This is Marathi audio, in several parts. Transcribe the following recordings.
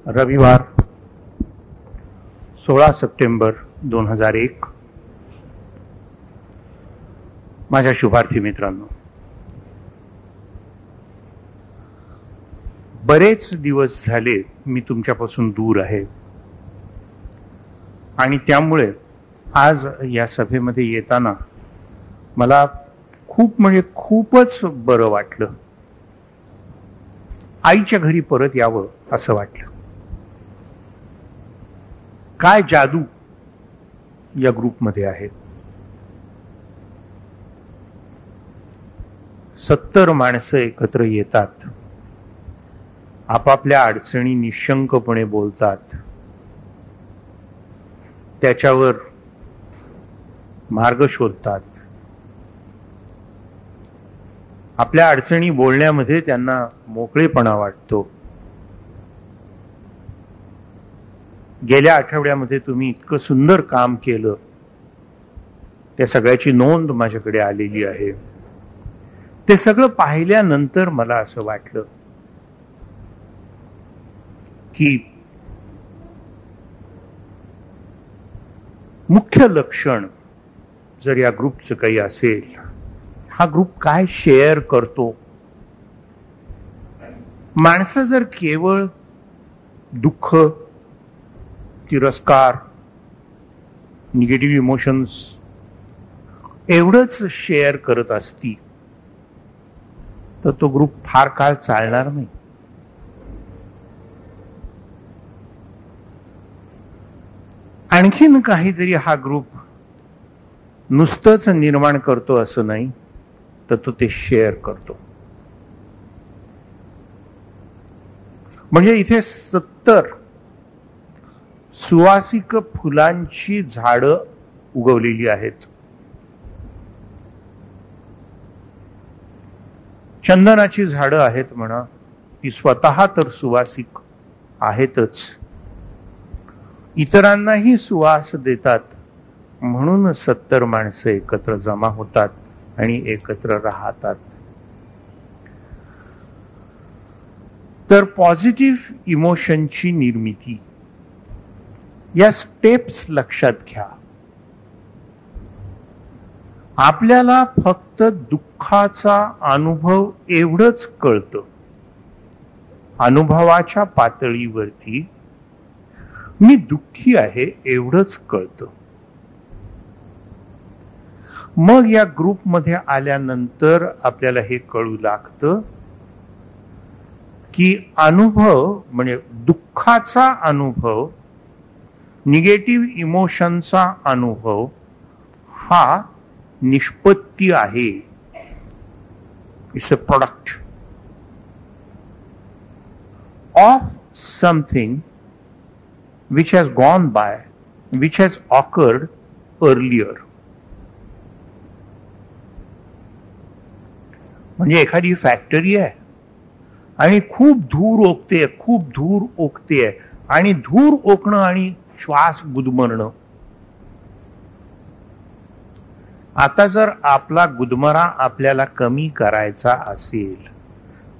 रविवार 16 सप्टेंबर 2001. माझ्या शुभार्थी मित्रांनो, बरेच दिवस झाले मी तुमच्यापासून दूर आहे आणि त्यामुळे आज या सभेमध्ये येताना मला खूपच बरं वाटलं. आईच्या घरी परत यावं असं वाटलं. काय जादू या ग्रुपमध्ये आहे. 70 माणसं एकत्र येतात, आपापल्या अडचणी निशंकपणे बोलतात, त्याच्यावर मार्ग शोधतात. आपल्या अडचणी बोलण्यामध्ये त्यांना मोकळेपणा वाटतो. गेल्या आठवड्यामध्ये तुम्ही इतकं सुंदर काम केलं, त्या सगळ्याची नोंद माझ्याकडे आलेली आहे. ते सगळं पाहिल्यानंतर मला असं वाटलं की मुख्य लक्षण जर या ग्रुपचं काही असेल, हा ग्रुप काय शेअर करतो. माणसं जर केवळ दुःख, तिरस्कार, निगेटिव्ह इमोशन्स एवढंच शेअर करत असती तर तो ग्रुप फार काळ चालणार नाही. आणखीन काहीतरी हा ग्रुप नुसतंच निर्माण करतो असं नाही, तर तो ते शेअर करतो. म्हणजे इथे 70 सुवासिक फुलांची झाडं उगवलेली आहेत. चंदनाची झाडं आहेत म्हणा, ती स्वतः तर सुवासिक आहेतच, इतरांनाही सुवास देतात. म्हणून 70 माणसं एकत्र जमा होतात आणि एकत्र राहतात. तर पॉझिटिव्ह इमोशनची निर्मिती, या स्टेप्स लक्षात घ्या. आपल्याला फक्त दुःखाचा अनुभव एवढंच कळतं. अनुभवाच्या पातळीवरती मी दुःखी आहे एवढंच कळतं. मग या ग्रुपमध्ये आल्यानंतर आपल्याला हे कळू लागतं की अनुभव म्हणजे दुःखाचा अनुभव, निगेटिव्ह इमोशनचा अनुभव हा निष्पत्ती आहे. It's a product of something which has gone by, which has occurred earlier. म्हणजे एखादी फॅक्टरी आहे आणि खूप धूर ओकते आणि धूर ओकणं आणि श्वास गुदमरणं. आता जर आपला गुदमरा आपल्याला कमी करायचा असेल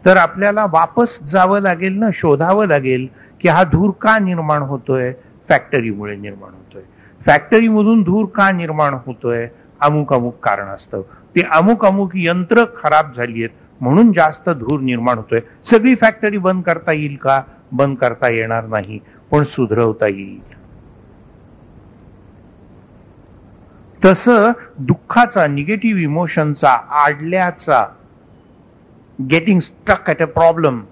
तर आपल्याला वापस जावं लागेल ना, शोधावं लागेल की हा धूर का निर्माण होतोय. फॅक्टरीमुळे निर्माण होतोय. फॅक्टरीमधून धूर का निर्माण होतोय. अमुक कारण असतं. ते अमुक यंत्र खराब झाली आहेत म्हणून जास्त धूर निर्माण होतोय. सगळी फॅक्टरी बंद करता येईल का? बंद करता येणार नाही, पण सुधरवता येईल. तसं दुःखाचा, निगेटिव्ह इमोशनचा, आडल्याचा, getting stuck at a problem,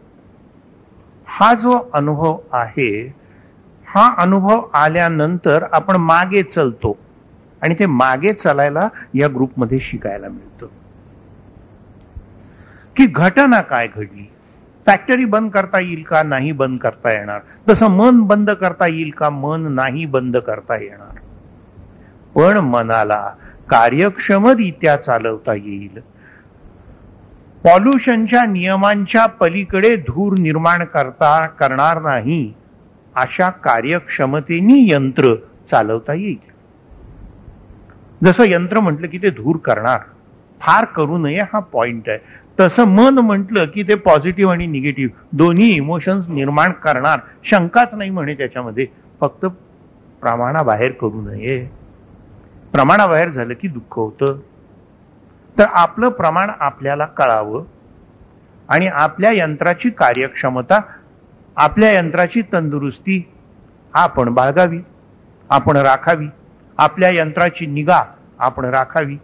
हा जो अनुभव आहे, हा अनुभव आल्यानंतर आपण मागे चलतो आणि ते मागे चालायला या ग्रुपमध्ये शिकायला मिळतं की घटना काय घडली. फॅक्टरी बंद करता येईल का? नाही बंद करता येणार. तसं मन बंद करता येईल का? मन नाही बंद करता येणार. पण मनाला कार्यक्षमरित्या चालवता येईल. पॉल्युशनच्या नियमांच्या पलीकडे धूर निर्माण करणार नाही अशा कार्यक्षमतेने यंत्र चालवता येईल. जसं यंत्र म्हटलं की ते धूर करणार, फार करू नये हा पॉइंट आहे. तसं मन म्हटलं की ते पॉझिटिव्ह आणि निगेटिव्ह दोन्ही इमोशन्स निर्माण करणार, शंकाच नाही म्हणे त्याच्यामध्ये. फक्त प्रमाणाबाहेर करू नये. प्रमाणाबाहेर झालं की दुःख होतं. तर आपलं प्रमाण आपल्याला कळावं आणि आपल्या यंत्राची कार्यक्षमता, आपल्या यंत्राची तंदुरुस्ती आपण बाळगावी, आपण राखावी. आपल्या यंत्राची निगा आपण राखावी.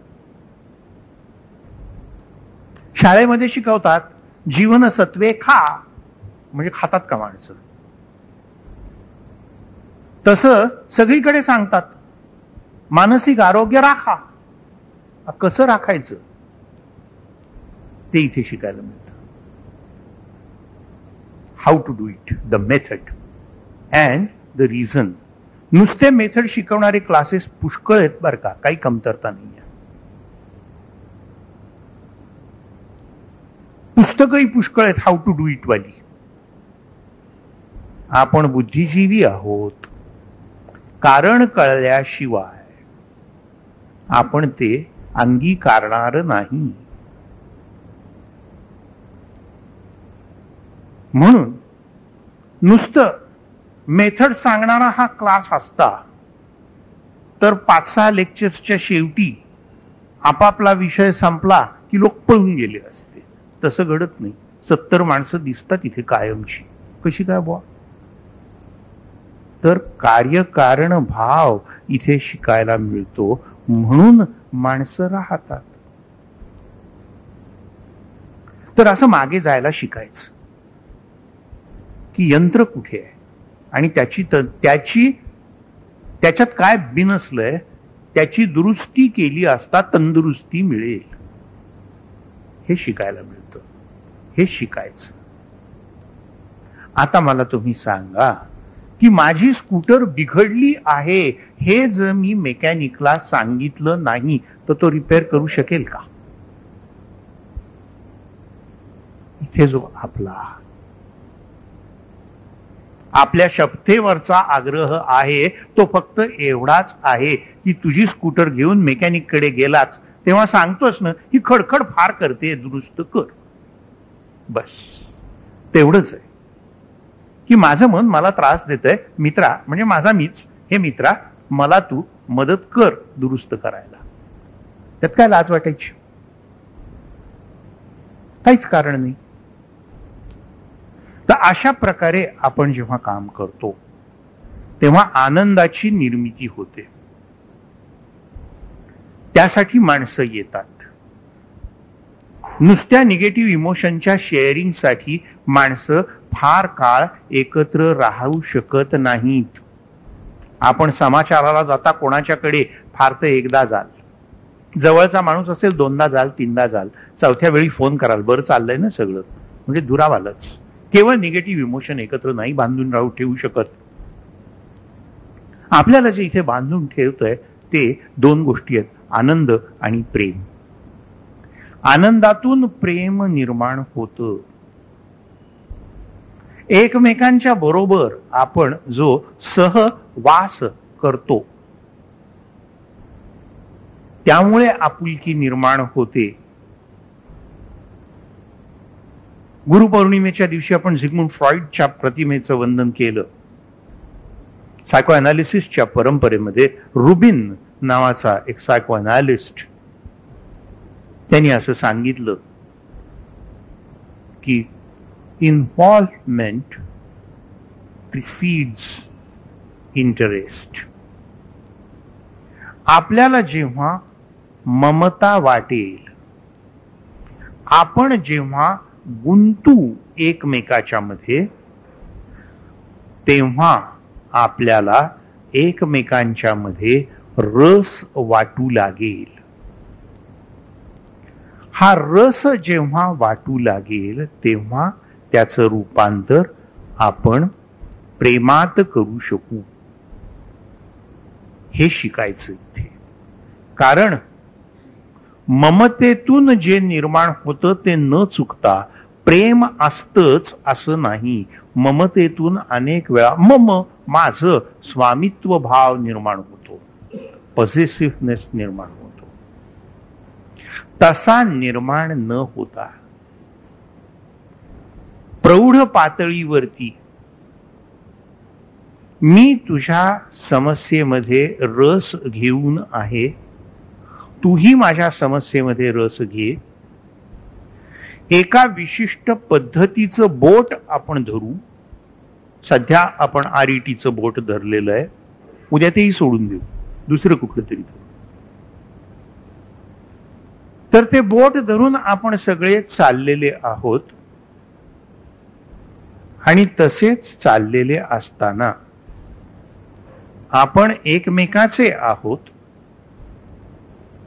शाळेमध्ये शिकवतात जीवनसत्वे खा, म्हणजे खातात का माणसं? तसं सगळीकडे सांगतात मानसिक आरोग्य राखा. कसं राखायचं ते इथे शिकायला मिळतं. How to do it, the method and the reason. नुसते मेथड शिकवणारे क्लासेस पुष्कळ आहेत बरं का, काही कमतरता नाही. पुस्तकही पुष्कळ आहेत हाऊ टू डू इट वाली. आपण बुद्धिजीवी आहोत. कारण कळल्याशिवाय आपण ते अंगीकारणार नाही. म्हणून नुसतं मेथड सांगणारा हा क्लास असता तर 5-6 लेक्चर्सच्या शेवटी आपापला विषय संपला की लोक पळून गेले असते. तसं घडत नाही. 70 माणसं दिसतात इथे कायमची. कशी काय बुवा? तर कार्यकारण भाव इथे शिकायला मिळतो, म्हणून माणसं राहतात. तर असं मागे जायला शिकायचं की यंत्र कुठे आहे आणि त्याच्यात काय बिनसलंय, त्याची दुरुस्ती केली असता तंदुरुस्ती मिळेल. हे शिकायला मिळतं. हे शिकायचं. आता मला तुम्ही सांगा की माझी स्कूटर बिघडली आहे हे जर मी मेकॅनिकला सांगितलं नाही तर तो रिपेअर करू शकेल का? इथे जो आपल्या शपथेवरचा आग्रह आहे तो फक्त एवढाच आहे की तुझी स्कूटर घेऊन मेकॅनिककडे गेलाच तेव्हा सांगतोस ना ही खडखड फार करते, दुरुस्त कर. बस तेवढंच आहे की माझं मन मला त्रास देतंय मित्रा, म्हणजे माझा मीच, हे मित्रा मला तू मदत कर दुरुस्त करायला. त्यात काय लाज वाटायची? काहीच कारण नाही. तर अशा प्रकारे आपण जेव्हा काम करतो तेव्हा आनंदाची निर्मिती होते. त्यासाठी माणसं येतात. नुसत्या निगेटिव्ह इमोशनच्या शेअरिंगसाठी माणसं फार काळ एकत्र राहू शकत नाहीत. आपण समाचाराला जाता कोणाच्याकडे फार तर एकदा जाल, जवळचा माणूस असेल 2दा जाल, 3दा जाल, 4थ्या वेळी फोन कराल बरं चाललंय ना सगळं, म्हणजे दुरावालच. केवळ निगेटिव्ह इमोशन एकत्र नाही बांधून ठेवू शकत. आपल्याला जे इथे बांधून ठेवतंय ते 2 गोष्टी आहेत, आनंद आणि प्रेम. आनंदातून प्रेम निर्माण होतं. एकमेकांच्या बरोबर आपण जो सहवास करतो त्यामुळे आपुलकी निर्माण होते. गुरुपौर्णिमेच्या दिवशी आपण झिग्मंड फ्रॉइडच्या प्रतिमेचं वंदन केलं. सायको अनालिसिसच्या परंपरेमध्ये रुबिन नावाचा एक सायको अनालिस्ट, त्यांनी असं सांगितलं की इन्व्हॉल्वमेंट प्रिसीड्स इंटरेस्ट. आपल्याला जेव्हा ममता वाटेल, आपण जेव्हा गुंतू एकमेकाच्या मध्ये, तेव्हा आपल्याला एकमेकांच्या मध्ये रस वाटू लागेल. हा रस जेव्हा वाटू लागेल तेव्हा त्याचं रूपांतर आपण प्रेमात करू शकू. हे शिकायचं इथे. कारण ममतेतून जे निर्माण होतं ते न चुकता प्रेम असतंच असं नाही. ममतेतून अनेक वेळा माझं स्वामित्व भाव निर्माण होतो, पॉझिटिव्हनेस निर्माण होतो. तसा निर्माण न होता प्रौढ पातळीवरती मी तुझ्या समस्येमध्ये रस घेऊन आहे, तूही माझ्या समस्येमध्ये रस घे. एका विशिष्ट पद्धतीचं बोट आपण धरू. सध्या आपण RETचं बोट धरलेलं आहे, उद्या तेही सोडून देऊ, दुसरं कुठलं तरी धरू. तर ते बोट धरून आपण सगळे चाललेले आहोत. आणि तसेच चाललेले असताना आपण एकमेकाचे आहोत,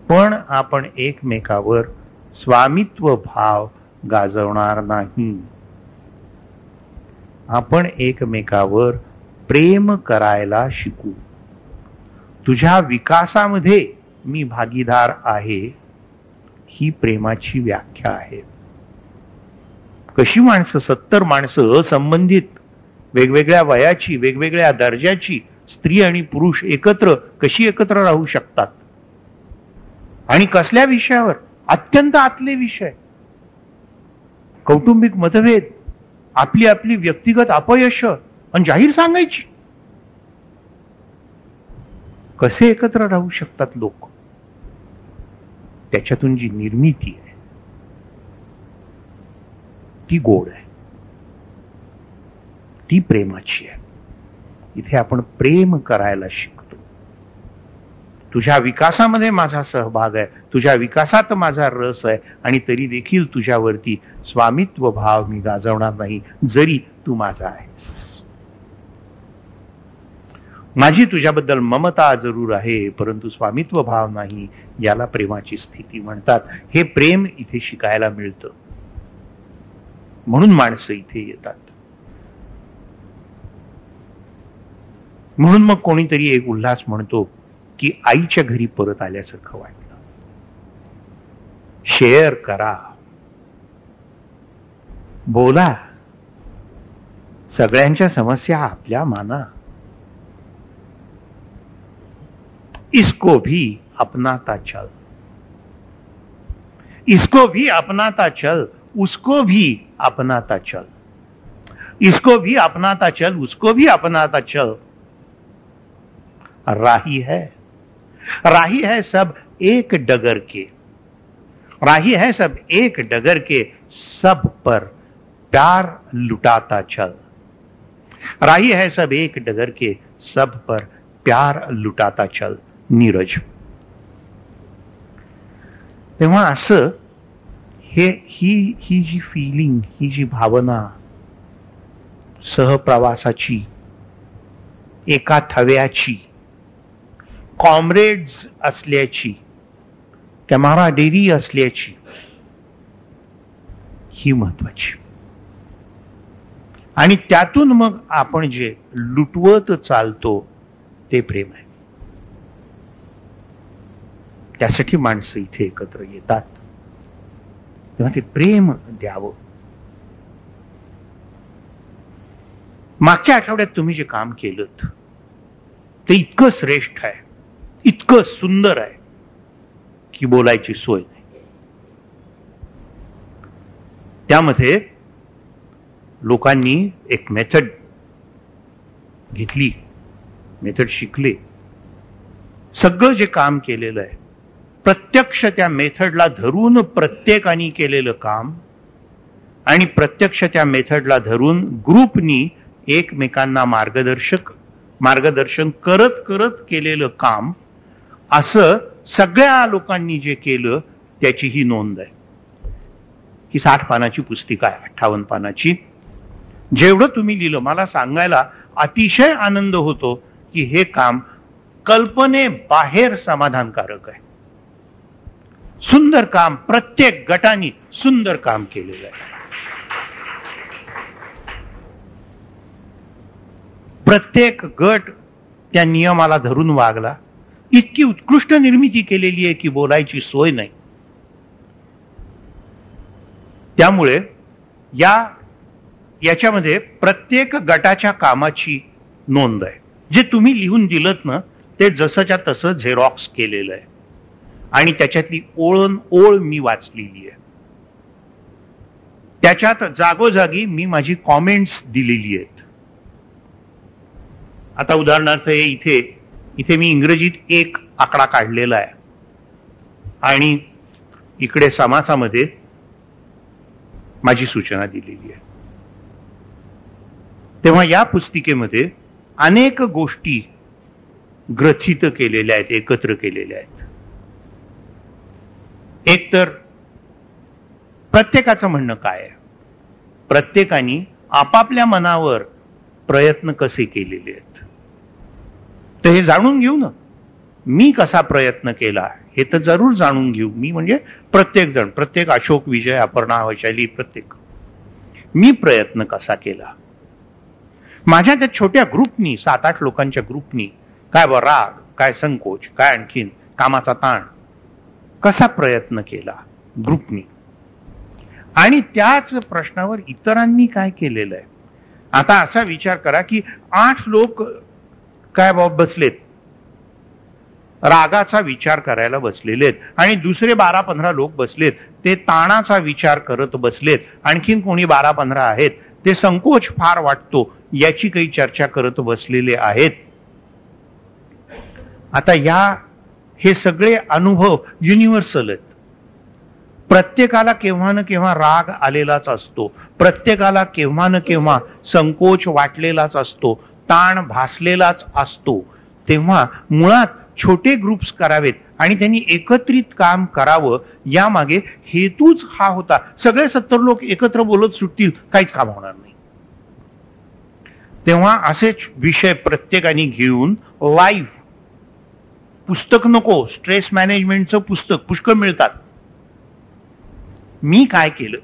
पण आपण एकमेकावर स्वामित्व भाव गाजवणार नाही. आपण एकमेकावर प्रेम करायला शिकू. तुझ्या विकासामध्ये मी भागीदार आहे, ही प्रेमाची व्याख्या आहे. कशी माणसं, 70 माणसं असंबंधित, वेगवेगळ्या वयाची, वेगवेगळ्या दर्जाची, स्त्री आणि पुरुष कशी एकत्र राहू शकतात? आणि कसल्या विषयावर? अत्यंत आतले विषय, कौटुंबिक मतभेद, आपली आपली व्यक्तिगत अपयश आणि जाहीर सांगायची. कसे एकत्र राहू शकतात लोक? त्याच्यातून जी निर्मिती आहे ती गोड आहे, ती प्रेमाची आहे. इथे आपण प्रेम करायला शिकतो. तुझ्या विकासामध्ये माझा सहभाग आहे, तुझ्या विकासात माझा रस आहे, आणि तरी देखील तुझ्यावरती स्वामित्व भाव मी गाजवणार नाही, जरी तू माझा आहेस. माझी तुझ्याबद्दल ममता जरूर आहे, परंतु स्वामित्व भाव नाही. याला प्रेमाची स्थिती म्हणतात. हे प्रेम इथे शिकायला मिळतं, म्हणून माणसं इथे येतात. म्हणून मग कोणीतरी एक उल्हास म्हणतो की आईच्या घरी परत आल्यासारखं वाटलं. शेअर करा, बोला, सगळ्यांच्या समस्या आपल्या माना. इसको भी अपनाता चल, इसको भी अपनाता चल, उसको भी अपनाता चल, इसको भी अपनाता चल, उसको भी अपनाता चल. राही है सब एक डगर के, राही है सब एक डगर के, सब पर प्यार लुटाता चल. राही है सब एक डगर के, सब पर प्यार लुटाता चल. नीरज. तेव्हा असं ही जी फिलिंग, ही जी भावना सहप्रवासाची, एका थव्याची, कॉम्रेड्स असल्याची, कॅमेराडेरी असल्याची, ही महत्वाची. आणि त्यातून मग आपण जे लुटवत चालतो ते प्रेम आहे. त्यासाठी माणसं इथे एकत्र येतात. तेव्हा ते प्रेम द्यावं. मागच्या आठवड्यात तुम्ही जे काम केलं ते इतकं श्रेष्ठ आहे, इतकं सुंदर आहे की बोलायची सोय नाही. त्यामध्ये लोकांनी एक मेथड घेतली, मेथड शिकले. सगळं जे काम केलेलं आहे प्रत्यक्ष त्या मेथडला धरून प्रत्येकाने केलेलं काम, आणि प्रत्यक्ष त्या मेथडला धरून ग्रुपनी एकमेकांना मार्गदर्शन करत करत केलेलं काम, असं सगळ्या लोकांनी जे केलं त्याची ही नोंद आहे. ही 60 पानाची पुस्तिका आहे, 58 पानाची. जेवढं तुम्ही लिहिलं, मला सांगायला अतिशय आनंद होतो की हे काम कल्पनेबाहेर समाधानकारक आहे. सुंदर काम, प्रत्येक गटाने सुंदर काम केलेलं आहे. प्रत्येक गट त्या नियमाला धरून वागला. इतकी उत्कृष्ट निर्मिती केलेली आहे की बोलायची सोय नाही. त्यामुळे याच्यामध्ये प्रत्येक गटाच्या कामाची नोंद आहे. जे तुम्ही लिहून दिलत ना ते जसंच्या तसं झेरॉक्स केलेलं आहे, आणि त्याच्यातली ओळ मी वाचलेली आहे. त्याच्यात जागोजागी मी माझी कॉमेंट्स दिलेली आहेत. आता उदाहरणार्थ इथे मी इंग्रजीत एक आकडा काढलेला आहे आणि इकडे समासामध्ये माझी सूचना दिलेली आहे. तेव्हा या पुस्तिकेमध्ये अनेक गोष्टी ग्रथित केलेल्या आहेत, एकत्र केलेल्या आहेत. एक तर प्रत्येकाचं म्हणणं काय आहे, प्रत्येकाने आपापल्या मनावर प्रयत्न कसे केलेले आहेत, तर हे जाणून घेऊ ना. मी कसा प्रयत्न केला हे तर जरूर जाणून घेऊ. मी म्हणजे प्रत्येक जण, प्रत्येक अशोक, विजय, अपर्णा, वैशाली, प्रत्येक मी प्रयत्न कसा केला. माझ्या त्या छोट्या ग्रुपनी, 7-8 लोकांच्या ग्रुपनी काय राग, काय संकोच, काय आणखीन कामाचा ताण, कसा प्रयत्न केला ग्रुपनी, आणि त्याच प्रश्नावर इतरांनी काय केलेलं आहे. आता असा विचार करा की 8 लोक काय बसलेत, रागाचा विचार करायला बसलेले आहेत, आणि दुसरे 12-15 लोक बसलेत ते ताणाचा विचार करत बसलेत. आणखीन कोणी 12-15 आहेत ते संकोच फार वाटतो याची काही चर्चा करत बसलेले आहेत. आता हे सगळे अनुभव युनिव्हर्सल आहेत. प्रत्येकाला केव्हा न केव्हा राग आलेलाच असतो, प्रत्येकाला केव्हा न केव्हा संकोच वाटलेलाच असतो, ताण भासलेलाच असतो. तेव्हा मुळात छोटे ग्रुप्स करावेत आणि त्यांनी एकत्रित काम करावं, यामागे हेतूच हा होता. सगळे 70 लोक एकत्र बोलत सुटतील, काहीच काम होणार नाही. तेव्हा असेच विषय प्रत्येकाने घेऊन लाईव्ह, पुस्तक नको, स्ट्रेस मॅनेजमेंटचं पुस्तक पुष्कळ मिळतात. मी काय केलं,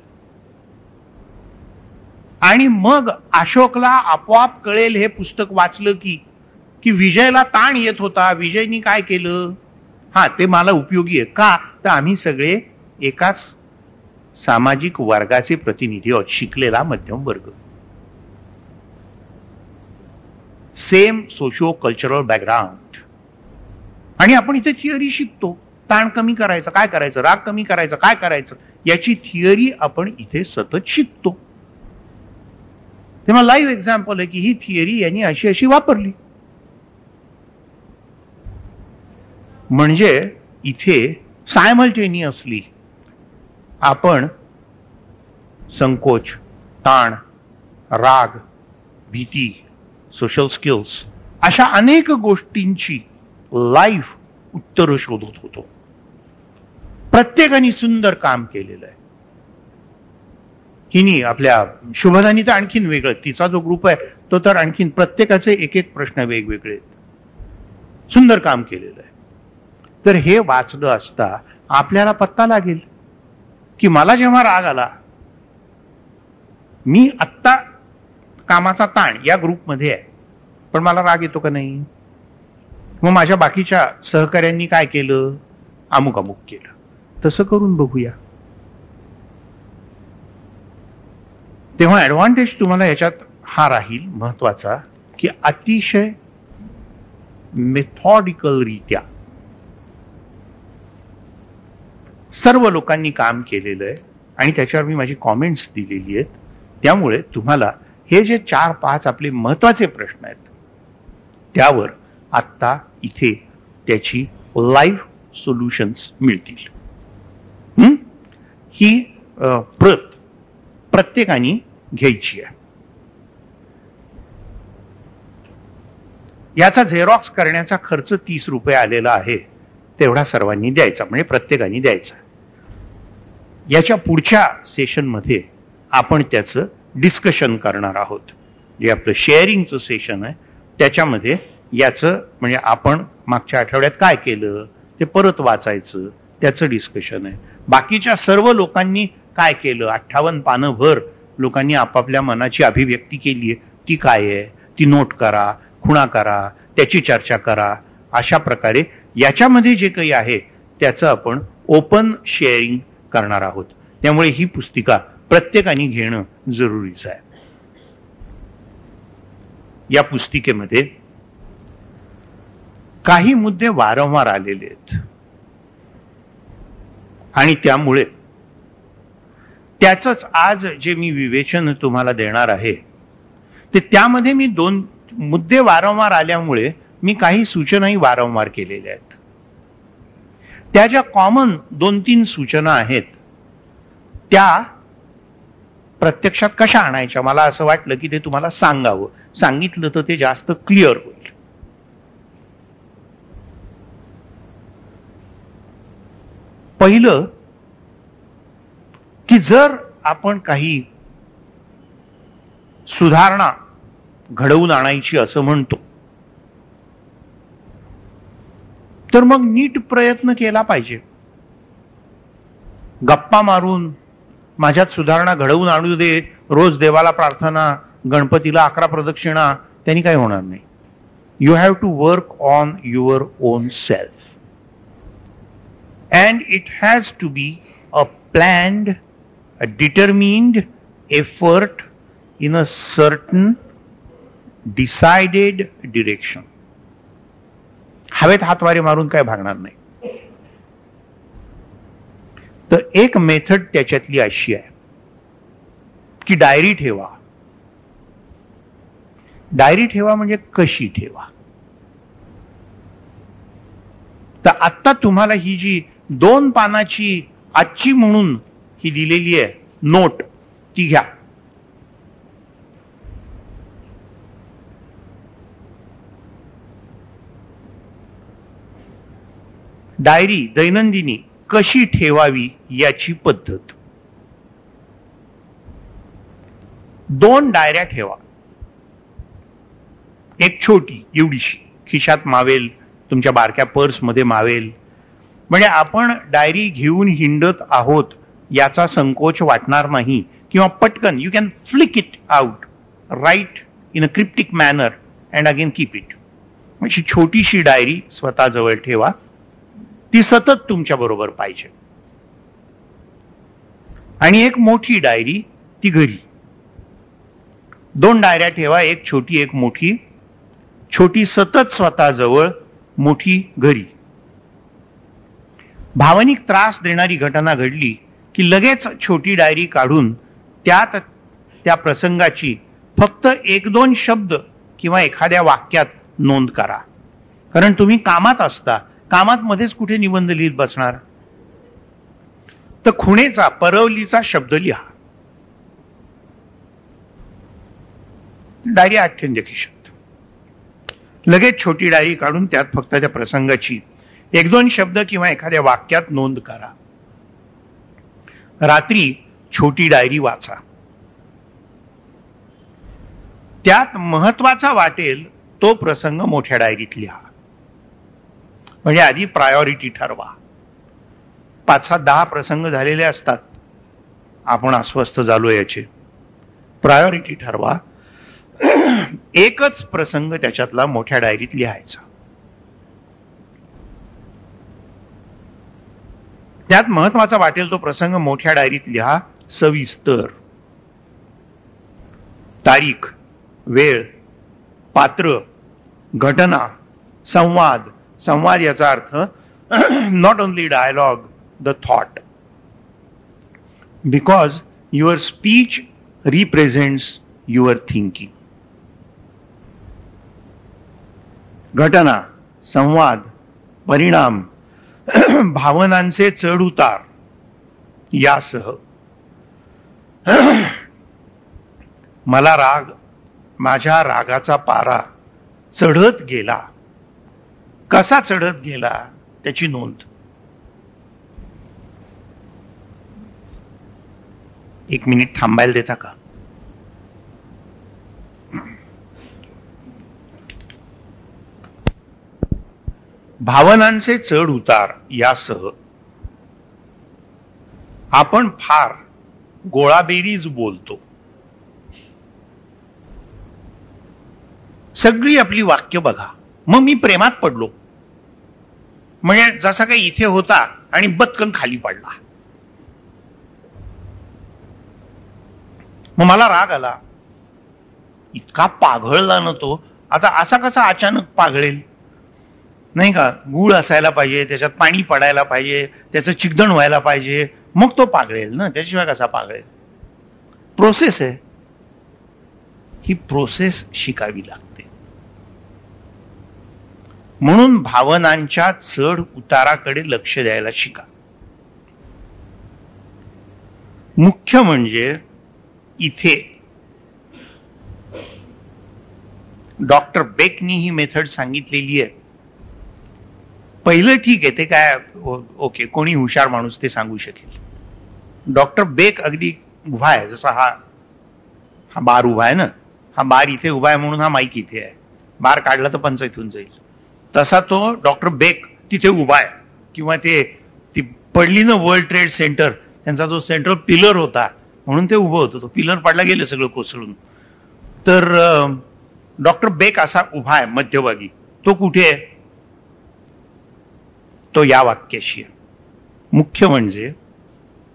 आणि मग अशोकला आपोआप कळेल हे पुस्तक वाचलं की विजयला ताण येत होता, विजयनी काय केलं. ते मला उपयोगी आहे का, तर आम्ही सगळे एकाच सामाजिक वर्गाचे प्रतिनिधी आहोत, शिकलेला मध्यम वर्ग, सेम सोशिओ कल्चरल बॅकग्राऊंड, आणि आपण इथे थिअरी शिकतो. ताण कमी करायचं काय करायचं, राग कमी करायचं काय करायचं, याची थिअरी आपण इथे सतत शिकतो. तेव्हा लाईव्ह एक्झाम्पल आहे की ही थिअरी यांनी अशी अशी वापरली. म्हणजे इथे सायमल्टेनियसली आपण संकोच, ताण, राग, भीती, सोशल स्किल्स अशा अनेक गोष्टींची लाईव्ह उत्तर शोधत होतो. प्रत्येकाने सुंदर काम केलेलं आहे. हिनी आपल्या शुभदानी तर आणखीन वेगळं, तिचा जो ग्रुप आहे तो तर आणखीन प्रत्येकाचे एक एक प्रश्न वेगवेगळे आहेत, सुंदर काम केलेलं आहे. तर हे वाचलं असता आपल्याला पत्ता लागेल की मला जेव्हा राग आला, मी आत्ता कामाचा ताण या ग्रुपमध्ये आहे, पण मला राग येतो का नाही. मग माझ्या बाकीच्या सहकाऱ्यांनी काय केलं, अमुक अमुक केलं, तसं करून बघूया. तेव्हा ऍडव्हान्टेज तुम्हाला याच्यात हा राहील महत्वाचा की अतिशय मेथॉडिकल रित्या सर्व लोकांनी काम केलेलं आहे आणि त्याच्यावर मी माझी कॉमेंट्स दिलेली आहेत. त्यामुळे तुम्हाला हे जे 4-5 आपले महत्वाचे प्रश्न आहेत त्यावर आत्ता इथे त्याची लाईव्ह सोल्युशन्स मिळतील. ही प्रत प्रत्येकाने घ्यायची आहे. याचा झेरॉक्स करण्याचा खर्च 30 रुपये आलेला आहे, तेवढा सर्वांनी द्यायचा, म्हणजे प्रत्येकाने द्यायचा. याच्या पुढच्या सेशनमध्ये आपण त्याचं डिस्कशन करणार आहोत. जे आपलं शेअरिंगचं सेशन आहे त्याच्यामध्ये याचं म्हणजे आपण मागच्या आठवड्यात काय केलं ते परत वाचायचं, त्याचं डिस्कशन आहे. बाकीच्या सर्व लोकांनी काय केलं, 58 पानं भर लोकांनी आपापल्या मनाची अभिव्यक्ती केली आहे, ती काय आहे ती नोट करा, खुणा करा, त्याची चर्चा करा. अशा प्रकारे याच्यामध्ये जे काही आहे त्याचं आपण ओपन शेअरिंग करणार आहोत. त्यामुळे ही पुस्तिका प्रत्येकाने घेणं जरुरीचं आहे. या पुस्तिकेमध्ये काही मुद्दे वारंवार आलेले आहेत आणि त्यामुळे त्याचंच आज जे मी विवेचन तुम्हाला देणार आहे ते त्यामध्ये मी 2 मुद्दे वारंवार आल्यामुळे मी काही सूचनाही वारंवार केलेल्या आहेत. त्या ज्या कॉमन 2-3 सूचना आहेत त्या प्रत्यक्षात कशा आणायच्या, मला असं वाटलं की ते तुम्हाला सांगावं. सांगितलं तर ते जास्त क्लिअर होईल. पहिलं की जर आपण काही सुधारणा घडवून आणायची असं म्हणतो तर मग नीट प्रयत्न केला पाहिजे. गप्पा मारून माझ्यात सुधारणा घडवून आणू दे, रोज देवाला प्रार्थना, गणपतीला 11 प्रदक्षिणा, त्यांनी काही होणार नाही. You have to work on your own self and it has to be a planned, a determined effort in a certain decided direction. हवेत हातवारे मारून काय भागणार नाही. तर एक मेथड त्याच्यातली अशी आहे की डायरी ठेवा. डायरी ठेवा म्हणजे कशी ठेवा. तर आत्ता तुम्हाला ही जी 2 पानाची आजची म्हणून ही दिलेली आहे नोट, ती घ्या. डायरी दैनंदिनी कशी ठेवावी याची पद्धत. 2 डायऱ्या ठेवा. एक छोटी एवढीशी, खिशात मावेल, तुमच्या बारक्या पर्समध्ये मावेल, म्हणजे आपण डायरी घेऊन हिंडत आहोत याचा संकोच वाटणार नाही. किंवा पटकन you can flick it out, write in a cryptic manner and again keep it. अशी छोटीशी डायरी स्वतःजवळ ठेवा. ती सतत तुमच्या बरोबर पाहिजे. आणि एक मोठी डायरी ती घरी. 2 डायऱ्या ठेवा, एक छोटी एक मोठी. छोटी सतत स्वतःजवळ, मोठी घरी. भावनिक त्रास देणारी घटना घडली की लगेच छोटी डायरी काढून त्यात त्या प्रसंगाची फक्त 1-2 शब्द किंवा एखाद्या वाक्यात नोंद करा. कारण तुम्ही कामात असता, कामात मध्येच कुठे निबंध लिहित बसणार. तर खुणेचा, परवलीचा शब्द लिहा. डायरी आत ठेवून द्या खिशात. लगेच छोटी डायरी काढून त्यात फक्त त्या प्रसंगाची 1-2 शब्द किंवा एखाद्या वाक्यात नोंद करा. रात्री छोटी डायरी वाचा. त्यात महत्वाचा वाटेल तो प्रसंग मोठ्या डायरीत लिहा. म्हणजे आधी प्रायोरिटी ठरवा. 5-10 प्रसंग झालेले असतात, आपण अस्वस्थ झालो याचे. प्रायोरिटी ठरवा. एकच प्रसंग त्याच्यातला मोठ्या डायरीत लिहायचा. त्यात महत्वाचा वाटेल तो प्रसंग मोठ्या डायरीत लिहा. सविस्तर तारीख, वेळ, पात्र, घटना, संवाद. संवाद याचा अर्थ not only dialogue, the thought, because your speech represents your thinking. घटना, संवाद, परिणाम, भावनांचे चढ उतार यासह. मला राग, माझ्या रागाचा पारा चढत गेला. कसा चढत गेला त्याची नोंद. एक मिनिट थांबायला देता का? भावनांचे चढ उतार यासह आपण फार गोळाबेरीज बोलतो. सगळी आपली वाक्य बघा. मग मी प्रेमात पडलो म्हणजे जसा काही इथे होता आणि बत्कन खाली पडला. मग मला राग आला. इतका पाघळला ना तो, आता असा कसा अचानक पाघळेल. नाही का, गूळ असायला पाहिजे, त्याच्यात पाणी पडायला पाहिजे, त्याचं चिकदण व्हायला पाहिजे, मग तो पागळेल ना, त्याशिवाय कसा पागळेल. प्रोसेस आहे ही, प्रोसेस शिकावी लागते. म्हणून भावनांच्या चढ उताराकडे लक्ष द्यायला शिका. मुख्य म्हणजे इथे डॉक्टर बेकनी ही मेथड सांगितलेली आहे. पहिलं ठीक आहे, ते काय ओके, कोणी हुशार माणूस ते सांगू शकेल. डॉक्टर बेक अगदी उभा आहे, जसा हा बार उभा आहे ना, हा बार इथे उभा आहे म्हणून हा माईक इथे आहे, बार काढला तर पंच इथून जाईल, तसा तो डॉक्टर बेक तिथे उभा आहे. किंवा ती पडली ना वर्ल्ड ट्रेड सेंटर, त्यांचा जो सेंट्रल पिलर होता म्हणून ते उभं होतं, तो पिलर पडला, गेलं सगळं कोसळून. तर डॉक्टर बेक असा उभा आहे मध्यभागी. तो कुठे आहे? तो या वाक्याशी आहे. मुख्य म्हणजे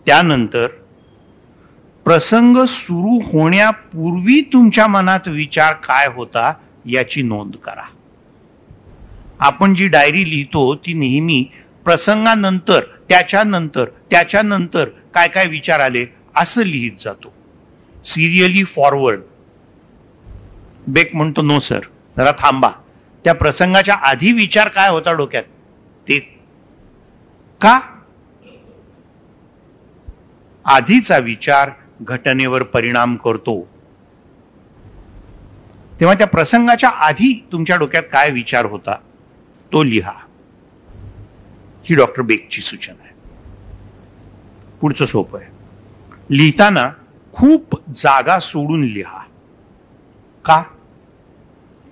त्यानंतर प्रसंग सुरू होण्यापूर्वी तुमच्या मनात विचार काय होता याची नोंद करा. आपण जी डायरी लिहितो ती नेहमी प्रसंगानंतर, त्याच्यानंतर काय काय विचार आले असं लिहित जातो, सिरियली फॉरवर्ड. बेक म्हणतो, नो सर, जरा थांबा, त्या प्रसंगाच्या आधी विचार काय होता डोक्यात ते का? आधीचा विचार घटनेवर परिणाम करतो. तेव्हा त्या प्रसंगाच्या आधी तुमच्या डोक्यात काय विचार होता तो लिहा. ही डॉक्टर बेकची सूचना आहे. पुढचं सोपं आहे. लिहिताना खूप जागा सोडून लिहा. का?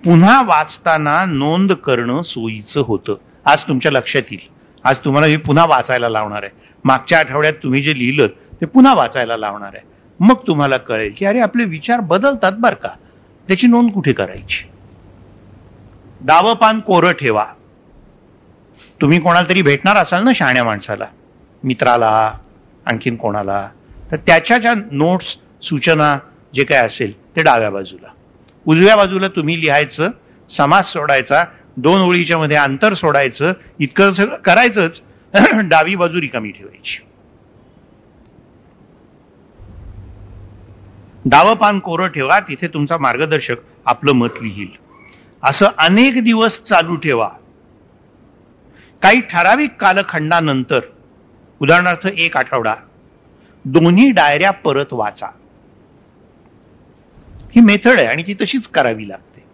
पुन्हा वाचताना नोंद करणं सोयीचं होतं. आज तुमच्या लक्षात येईल, आज तुम्हाला हे पुन्हा वाचायला लावणार आहे. मागच्या आठवड्यात तुम्ही जे लिहिलं ते पुन्हा वाचायला लावणार आहे. मग तुम्हाला कळेल की अरे आपले विचार बदलतात बरं का, त्याची नोंद कुठे करायची. डावं पान कोरं ठेवा. तुम्ही कोणाला तरी भेटणार असाल ना, शहाण्या माणसाला, मित्राला, आणखीन कोणाला, तर त्याच्या ज्या नोट्स, सूचना जे काय असेल ते डाव्या बाजूला. उजव्या बाजूला तुम्ही लिहायचं, समास सोडायचा, 2 ओळीच्या मध्ये अंतर सोडायचं, इतकं सगळं करायचंच. डावी बाजू रिकामी ठेवायची. डावं पान कोरं ठेवा, तिथे तुमचा मार्गदर्शक आपलं मत लिहील. असं अनेक दिवस चालू ठेवा. काही ठराविक कालखंडानंतर, उदाहरणार्थ 1 आठवडा, दोन्ही डायऱ्या परत वाचा. ही मेथड आहे आणि ती तशीच करावी लागते.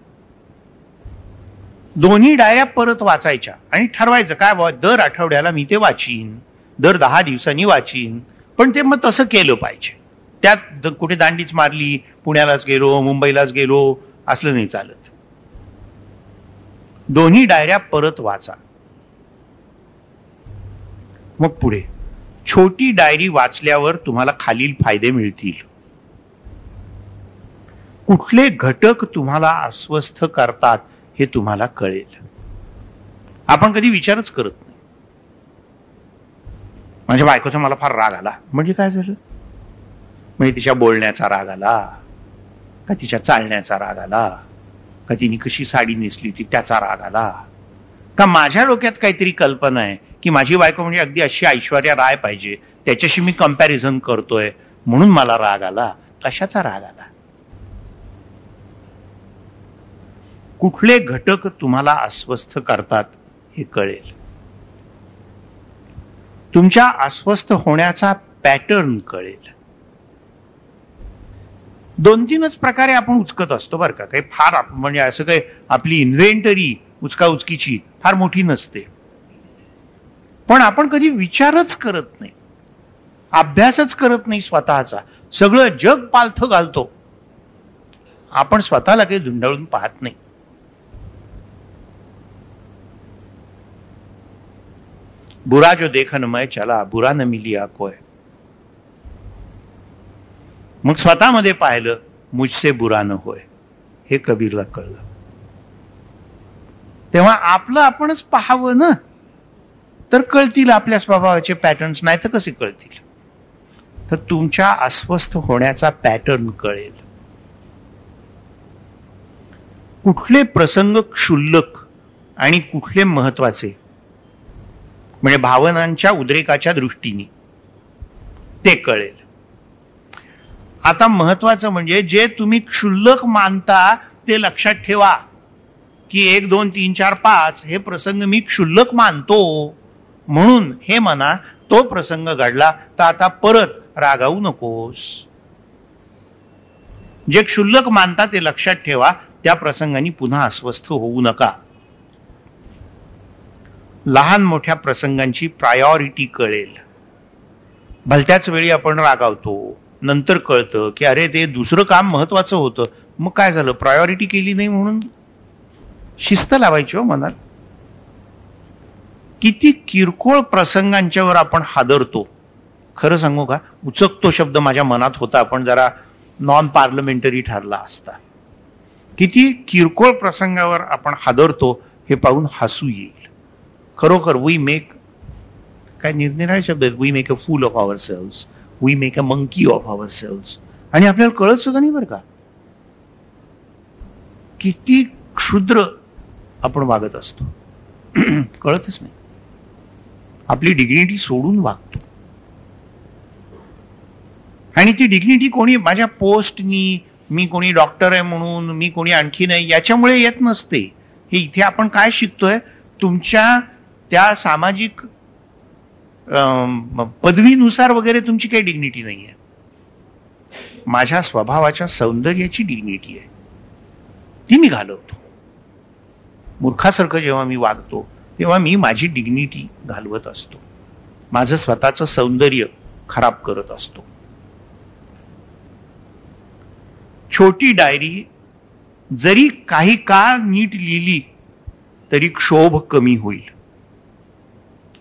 दोन्ही डायऱ्या परत वाचायच्या आणि ठरवायचं काय, दर आठवड्याला मी ते वाचीन, दर 10 दिवसांनी वाचीन. पण ते मग तसं केलं पाहिजे. त्यात कुठे दांडीच मारली, पुण्यालाच गेलो, मुंबईलाच गेलो, असलं नाही चालत. दोन्ही डायऱ्या परत वाचा. मग पुढे छोटी डायरी वाचल्यावर तुम्हाला खालील फायदे मिळतील. कुठले घटक तुम्हाला अस्वस्थ करतात हे तुम्हाला कळेल. आपण कधी विचारच करत नाही. माझ्या बायकोचा मला फार राग आला. म्हणजे काय झालं? म्हणजे तिच्या बोलण्याचा राग आला का, तिच्या चालण्याचा राग आला का, तिने कशी साडी नेसली होती त्याचा राग आला का, माझ्या डोक्यात काहीतरी कल्पना आहे की माझी बायको म्हणजे अगदी अशी ऐश्वर्या राय पाहिजे, त्याच्याशी मी कंपॅरिझन करतोय म्हणून मला राग आला. कशाचा राग आला? कुठले घटक तुम्हाला अस्वस्थ करतात हे कळेल. तुमच्या अस्वस्थ होण्याचा पॅटर्न कळेल. 2-3च प्रकारे आपण उचकत असतो बरं का. काही फार म्हणजे असं काही आपली इन्व्हेंटरी उचकाउचकीची फार मोठी नसते. पण आपण कधी विचारच करत नाही, अभ्यासच करत नाही स्वतःचा. सगळं जग पालथं घालतो, आपण स्वतःला काही धुंडाळून पाहत नाही. बुरा जो देखन मैं चला, बुरा न मिलिया कोय. मग स्वतःमध्ये पाहिलं, मुझसे बुरा न होय, हे कबीरला कळलं. तेव्हा आपलं आपणच पाहावं ना, तर कळतील आपल्या स्वभावाचे पॅटर्न्स. नाही तर कसे कळतील? तर तुमच्या अस्वस्थ होण्याचा पॅटर्न कळेल. कुठले प्रसंग क्षुल्लक आणि कुठले महत्वाचे, म्हणजे भावनांच्या उद्रेकाच्या दृष्टीने ते कळेल. आता महत्वाचं म्हणजे जे तुम्ही क्षुल्लक मानता ते लक्षात ठेवा की 1 2 3 4 5 हे प्रसंग मी क्षुल्लक मानतो म्हणून हे म्हणा, तो प्रसंग घडला तर आता परत रागावू नकोस. जे क्षुल्लक मानता ते लक्षात ठेवा, त्या प्रसंगाने पुन्हा अस्वस्थ होऊ नका. लहान मोठ्या प्रसंगांची प्रायोरिटी कळेल. भलत्याच वेळी आपण रागावतो, नंतर कळतं की अरे ते दुसरं काम महत्वाचं होतं. मग काय झालं, प्रायोरिटी केली नाही म्हणून शिस्त लावायची हो मनात. किती किरकोळ प्रसंगांच्यावर आपण हादरतो. खरं सांगू का, उचकतो शब्द माझ्या मनात होता, पण जरा नॉन पार्लमेंटरी ठरला असता. किती किरकोळ प्रसंगावर आपण हादरतो हे पाहून हसू येईल. खरोखर वी मेक, काय निरनिराळे शब्द आहेत, we make a fool of ourselves, we make a monkey of ourselves, आणि आपल्याला कळत सुद्धा नाही बरं का. किती क्षुद्र आपण वागत असतो, कळतच नाही. आपली डिग्निटी सोडून वागतो. आणि ती डिग्निटी कोणी माझ्या पोस्टनी, मी कोणी डॉक्टर आहे म्हणून, मी कोणी आणखी नाही याच्यामुळे येत नसते. हे इथे आपण काय शिकतोय, तुमच्या त्या सामाजिक पदवीनुसार वगैरे तुमची काही डिग्निटी नाहीये. माझ्या स्वभावाच्या सौंदर्याची डिग्निटी आहे, ती मी घालवतो. मूर्खासारखं जेव्हा मी वागतो तेव्हा मी माझी डिग्निटी घालवत असतो, माझं स्वतःचं सौंदर्य खराब करत असतो. छोटी डायरी जरी काही काळ नीट लिहिली तरी क्षोभ कमी होईल.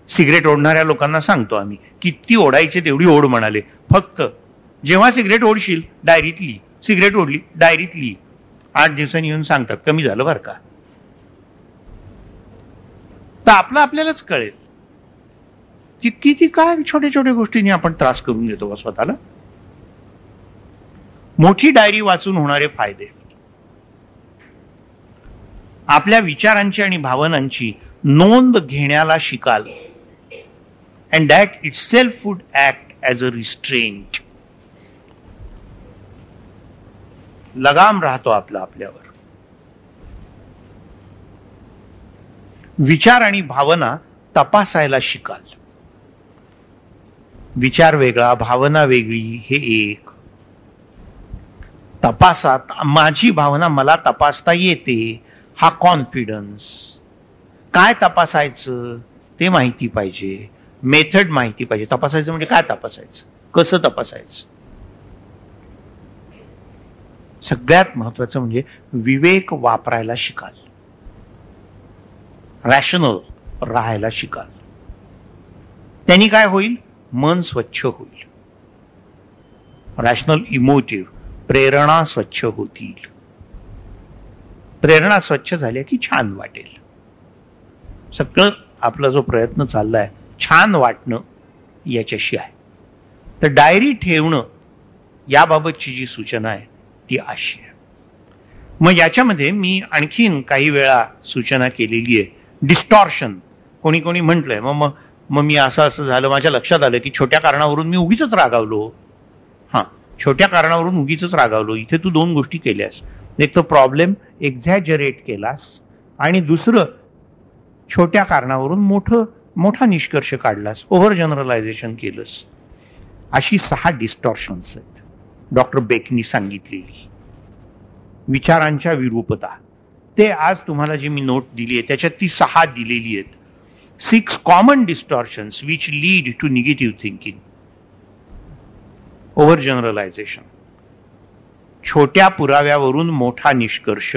सिगरेट ओढणाऱ्या लोकांना सांगतो आम्ही, किती ओढायचे तेवढी ओढ म्हणाले, फक्त जेव्हा सिगरेट ओढशील डायरीत लिही, सिगरेट ओढली डायरीत लिही. 8 दिवसांनी येऊन सांगतात कमी झालं बरं का. तर आपलं आपल्यालाच कळेल की किती काय छोट्या छोट्या गोष्टींनी आपण त्रास करून घेतो स्वतःला. मोठी डायरी वाचून होणारे फायदे, आपल्या विचारांची आणि भावनांची नोंद घेण्याला शिकाल. And that it self would act as a restraint. लगाम राहतो आपला आपल्यावर. विचार आणि भावना तपासायला शिकाल. विचार वेगळा, भावना वेगळी, हे एक. तपासात माझी भावना मला तपासता येते, हा कॉन्फिडन्स. काय तपासायचं ते माहिती पाहिजे, मेथड माहिती पाहिजे. तपासायचं म्हणजे काय तपासायचं, कसं तपासायचं. सगळ्यात महत्वाचं म्हणजे विवेक वापरायला शिकाल, रॅशनल राहायला शिकाल. त्यांनी काय होईल, मन स्वच्छ होईल. रॅशनल इमोटिव्ह, प्रेरणा स्वच्छ होतील. प्रेरणा स्वच्छ झाल्या की छान वाटेल. सगळं आपला जो प्रयत्न चाललाय छान वाटणं याच्याशी आहे. तर डायरी ठेवणं याबाबतची जी सूचना आहे ती अशी आहे. मग याच्यामध्ये मी आणखीन काही वेळा सूचना केलेली आहे. डिस्टॉर्शन, कोणी कोणी म्हटलंय मग मी असं झालं, माझ्या लक्षात आलं की छोट्या कारणावरून मी उगीच रागावलो. हां, छोट्या कारणावरून उगीच रागावलो. इथे तू 2 गोष्टी केल्यास. एक तर प्रॉब्लेम एक्झॅजरेट केलास, आणि दुसरं छोट्या कारणावरून मोठा निष्कर्ष काढलास, ओव्हर जनरलायझेशन केलंस. अशी 6 डिस्टॉर्शन्स आहेत डॉक्टर बेकनी सांगितलेली. विचारांच्या विरूपता, ते आज तुम्हाला जी मी नोट दिली आहे त्याच्यात ती 6 दिलेली आहेत. 6 common distortions which lead to negative thinking. Over generalisation, छोट्या पुराव्यावरून मोठा निष्कर्ष,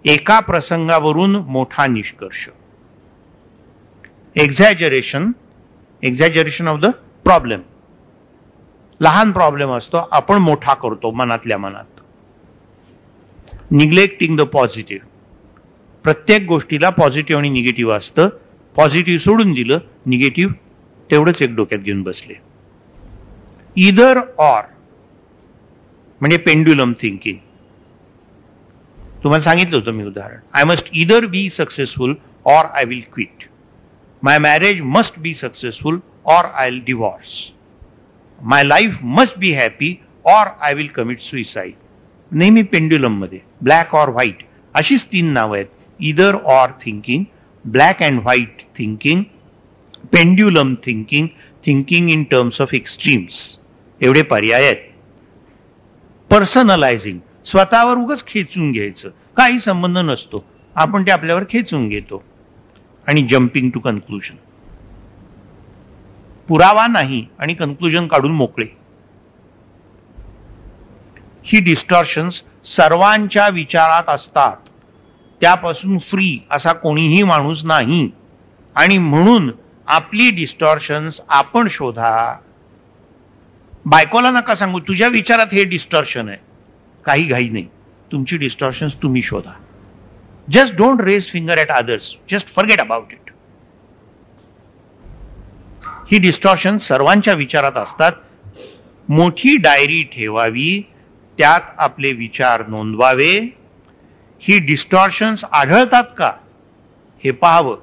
एका प्रसंगावरून मोठा निष्कर्ष. एक्झॅजरेशन ऑफ द प्रॉब्लेम, लहान प्रॉब्लेम असतो आपण मोठा करतो मनातल्या मनात. निग्लेक्टिंग द पॉझिटिव्ह, प्रत्येक गोष्टीला पॉझिटिव्ह आणि निगेटिव्ह असतं. पॉझिटिव्ह सोडून दिलं, निगेटिव्ह तेवढंच एक डोक्यात घेऊन बसले. इदर ऑर म्हणजे पेंड्युलम थिंकिंग. तुम्हाला सांगितलं होतं मी उदाहरण. I must either be successful or I will quit. My marriage must be successful or I will divorce. My life must be happy or I will commit suicide. नेहमी पेंड्युलम मध्ये ब्लॅक ऑर व्हाईट अशीच 3 नावं आहेत. Either or thinking, black and white thinking, pendulum thinking, thinking in terms of extremes. एवढे पर्याय आहेत. पर्सनलायझिंग, स्वतःवर उगाच खेचून घ्यायचं, काही संबंध नसतो, आपण ते आपल्यावर खेचून घेतो. आणि जम्पिंग टू कन्क्लुजन, पुरावा नाही आणि कन्क्लुजन काढून मोकळे. ही डिस्टॉर्शन्स सर्वांच्या विचारात असतात. त्यापासून फ्री असा कोणीही माणूस नाही. आणि म्हणून आपली डिस्टॉर्शन्स आपण शोधा. बायकोला नका सांगू तुझ्या विचारात हे डिस्टॉर्शन आहे. काही घाई नाही, तुमची डिस्टॉर्शन्स तुम्ही शोधा. Just don't raise finger at others, just forget about it. ही डिस्टॉर्शन्स सर्वांच्या विचारात असतात. मोठी डायरी ठेवावी, त्यात आपले विचार नोंदवावे. ही डिस्टॉर्शन्स आढळतात का हे पाहावं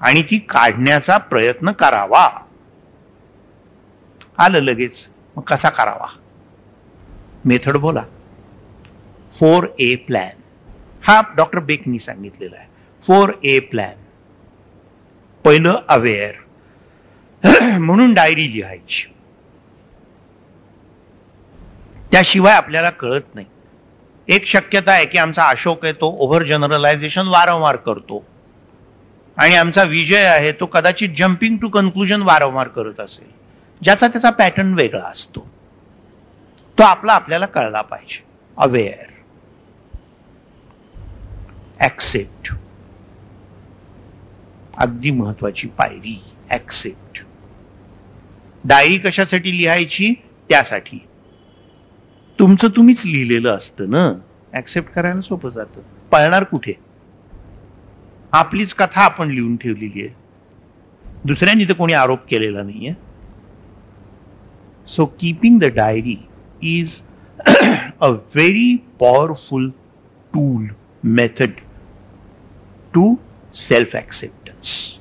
आणि ती काढण्याचा प्रयत्न करावा. आलं लगेच, मग कसा करावा? मेथड बोला. 4A प्लॅन हा डॉक्टर बेकनी सांगितलेला आहे. 4A plan. पहिलं अवेअर, म्हणून डायरी लिहायची. त्याशिवाय आपल्याला कळत नाही. एक शक्यता आहे की आमचा अशोक आहे तो ओव्हर जनरलायझेशन वारंवार करतो आणि आमचा विजय आहे तो कदाचित जम्पिंग टू कन्क्लुजन वारंवार करत असेल. ज्याचा त्याचा पॅटर्न वेगळा असतो, तो आपल्याला कळला पाहिजे. अवेअर. ऍक्सेप्ट, अगदी महत्वाची पायरी. ऍक्सेप्ट. डायरी कशासाठी लिहायची? त्यासाठी. तुमचं तुम्हीच लिहिलेलं असतं ना, ऍक्सेप्ट करायला सोपं जातं. पळणार कुठे? आपलीच कथा आपण लिहून ठेवलेली आहे, दुसऱ्यांनी तर कोणी आरोप केलेला नाहीये. So keeping the diary is a very powerful tool, method to self acceptance.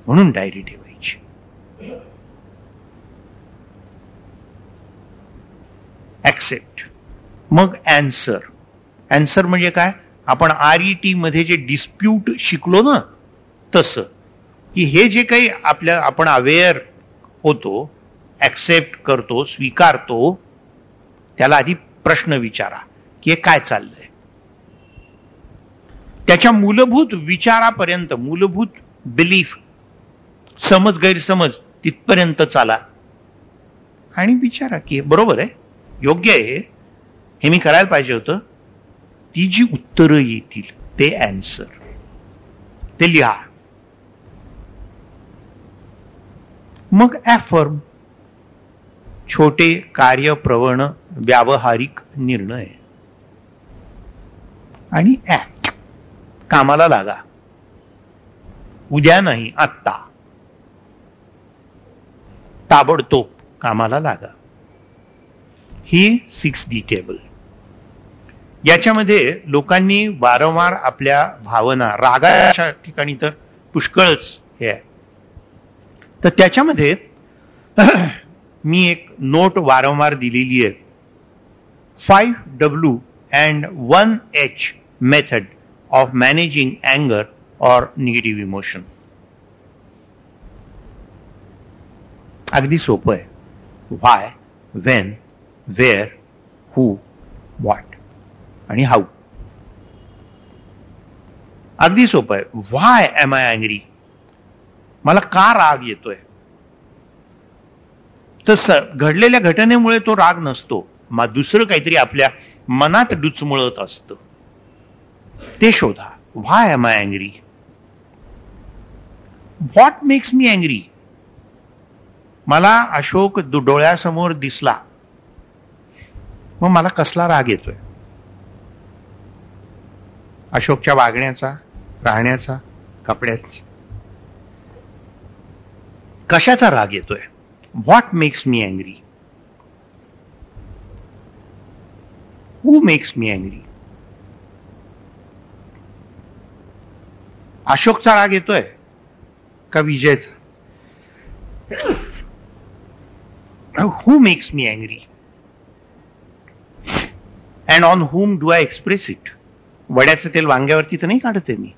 म्हणून डायरी ठेवायची. ऍक्सेप्ट. मग अँसर. अँसर म्हणजे काय? आपण RET मध्ये जे डिस्प्यूट शिकलो ना, तसं की हे जे काही आपण अवेअर होतो, ऍक्सेप्ट करतो, स्वीकारतो, त्याला आधी प्रश्न विचारा की हे काय चाललंय. त्याच्या मूलभूत विचारापर्यंत, मूलभूत बिलीफ, समज गैरसमज तिथपर्यंत चाला आणि विचारा की बरोबर आहे, योग्य आहे, हे मी करायला पाहिजे होतं. ती जी उत्तरं येतील ते अँसर, ते लिहा. मग ऍफर्म. छोटे कार्यप्रवण व्यावहारिक निर्णय. आणि ऍक्ट. कामाला लागा. उद्या नाही, आत्ता, ताबडतोब कामाला लागा. ही 6D टेबल. याच्यामध्ये लोकांनी वारंवार आपल्या भावना, रागाच्या ठिकाणी तर पुष्कळच हे आहे, तर त्याच्यामध्ये मी एक नोट वारंवार दिलेली आहे. 5W and 1H method of managing अँगर ऑर निगेटिव्ह इमोशन. अगदी सोपं आहे. Why, when, where, who, what आणि हाऊ. अगदी सोपं आहे. Why am I angry. मला का राग येतोय? तर घडलेल्या घटनेमुळे तो राग नसतो, मग दुसरं काहीतरी आपल्या मनात डुचमुळत असतं, ते शोधा. Why am I angry. What makes me angry. मला अशोक डोळ्यासमोर दिसला, मग मला कसला राग येतोय? अशोकच्या वागण्याचा, राहण्याचा, कपड्याचा, कशाचा राग येतोय? What makes me angry. Who makes me angry? अशोकचा राग येतोय का विजयचा? Who makes me angry and on whom do I express it? वड्याचं तेल वांग्यावरती तर नाही काढते मी.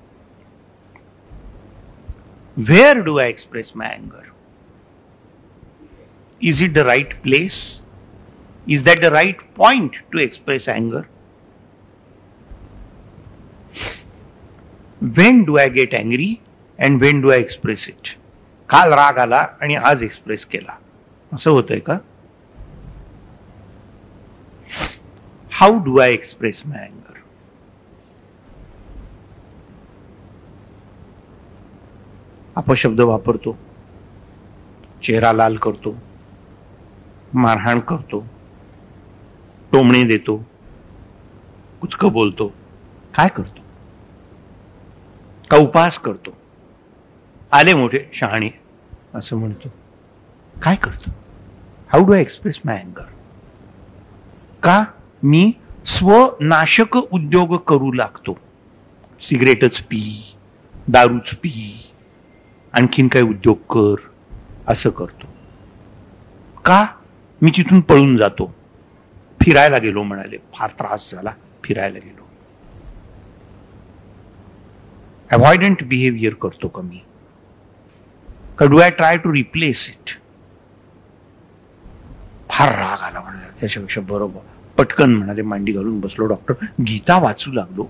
Where do I express my anger? Is it the right place? Is that the right point to express anger? When do I get angry and when do I express it? काल राग आला आणि आज एक्सप्रेस केला, असं होतंय का? How do I express my anger? अपशब्द वापरतो, चेहरा लाल करतो, मारहाण करतो, टोमणे देतो, कुचकं बोलतो, काय करतो? का उपहास करतो, आले मोठे शहाणे असं म्हणतो, काय करतो? हाऊ डू आय एक्सप्रेस माय अँगर? का मी स्वनाशक उद्योग करू लागतो? सिगरेटच पी, दारूच पी, आणखीन काही उद्योग कर, असं करतो. का मी तिथून पळून जातो? फिरायला गेलो म्हणाले, फार त्रास झाला, फिरायला गेलो. अवॉइडंट बिहेवियर करतो का मी? का do I try to replace it? फार राग आला म्हणाले, त्याच्यापेक्षा बरोबर पटकन म्हणाले मांडी घालून बसलो, डॉक्टर गीता वाचू लागलो.